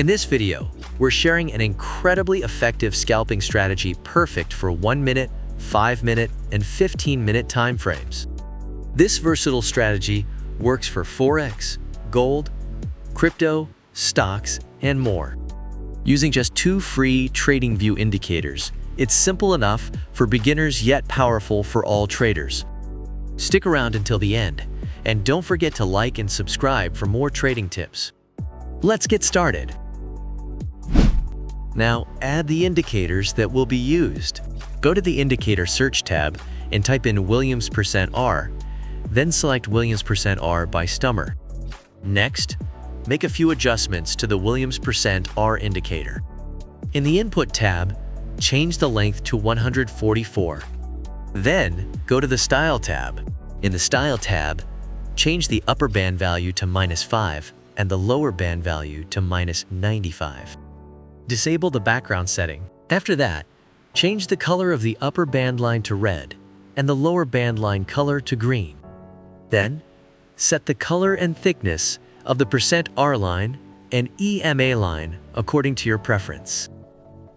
In this video, we're sharing an incredibly effective scalping strategy perfect for 1 minute, 5 minute, and 15-minute time frames. This versatile strategy works for forex, gold, crypto, stocks, and more. Using just 2 free TradingView indicators, it's simple enough for beginners yet powerful for all traders. Stick around until the end, and don't forget to like and subscribe for more trading tips. Let's get started. Now, add the indicators that will be used. Go to the Indicator Search tab and type in Williams%R, then select Williams%R by Stummer. Next, make a few adjustments to the Williams%R indicator. In the Input tab, change the length to 144. Then, go to the Style tab. In the Style tab, change the upper band value to -5 and the lower band value to -95. Disable the background setting. After that, change the color of the upper band line to red and the lower band line color to green. Then, set the color and thickness of the %R line and EMA line according to your preference.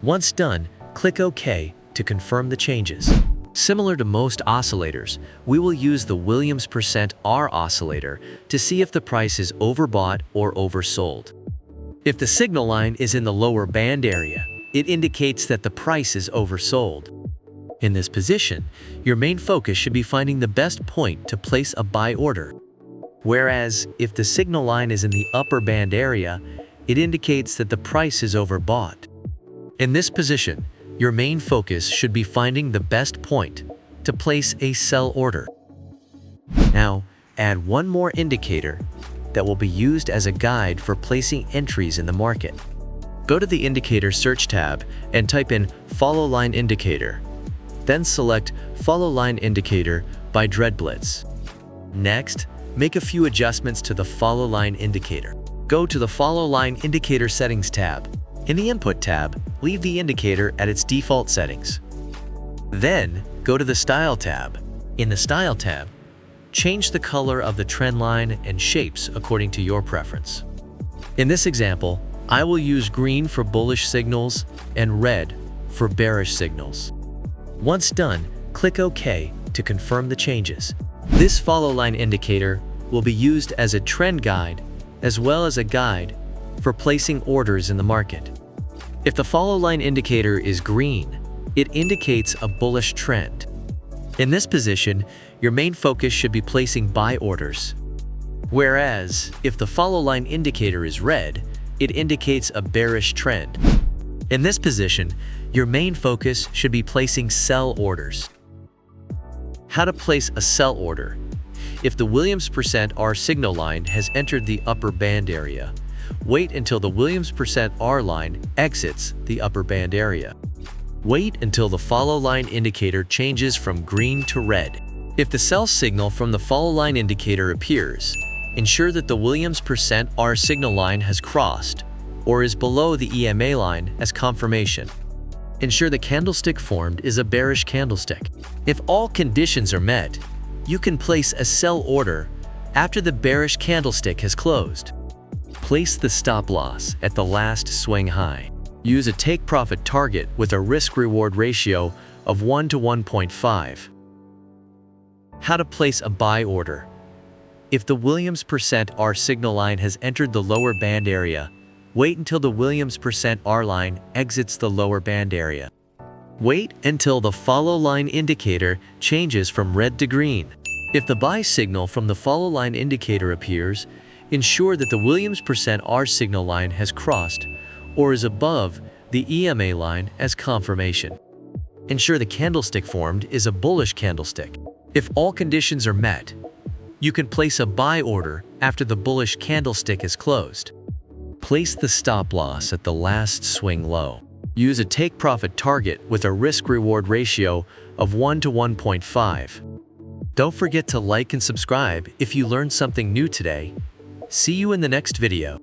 Once done, click OK to confirm the changes. Similar to most oscillators, we will use the Williams%R oscillator to see if the price is overbought or oversold. If the signal line is in the lower band area, it indicates that the price is oversold. In this position, your main focus should be finding the best point to place a buy order. Whereas, if the signal line is in the upper band area, it indicates that the price is overbought. In this position, your main focus should be finding the best point to place a sell order. Now, add one more indicator that will be used as a guide for placing entries in the market. Go to the Indicator Search tab and type in Follow Line Indicator. Then select Follow Line Indicator by Dreadblitz. Next, make a few adjustments to the Follow Line Indicator. Go to the Follow Line Indicator Settings tab. In the Input tab, leave the indicator at its default settings. Then, go to the Style tab. In the Style tab, change the color of the trend line and shapes according to your preference. In this example, I will use green for bullish signals and red for bearish signals. Once done, click OK to confirm the changes. This follow line indicator will be used as a trend guide as well as a guide for placing orders in the market. If the follow line indicator is green, it indicates a bullish trend. In this position, your main focus should be placing buy orders. Whereas, if the follow line indicator is red, it indicates a bearish trend. In this position, your main focus should be placing sell orders. How to place a sell order? If the Williams%R signal line has entered the upper band area, wait until the Williams%R line exits the upper band area. Wait until the follow line indicator changes from green to red. If the sell signal from the follow line indicator appears, ensure that the Williams%R signal line has crossed or is below the EMA line as confirmation. Ensure the candlestick formed is a bearish candlestick. If all conditions are met, you can place a sell order after the bearish candlestick has closed. Place the stop loss at the last swing high. Use a take-profit target with a risk-reward ratio of 1 to 1.5. How to place a buy order? If the Williams%R signal line has entered the lower band area, wait until the Williams%R line exits the lower band area. Wait until the follow line indicator changes from red to green. If the buy signal from the follow line indicator appears, ensure that the Williams%R signal line has crossed or is above the EMA line as confirmation. Ensure the candlestick formed is a bullish candlestick. If all conditions are met, you can place a buy order after the bullish candlestick is closed. Place the stop loss at the last swing low. Use a take-profit target with a risk-reward ratio of 1 to 1.5. Don't forget to like and subscribe if you learned something new today. See you in the next video.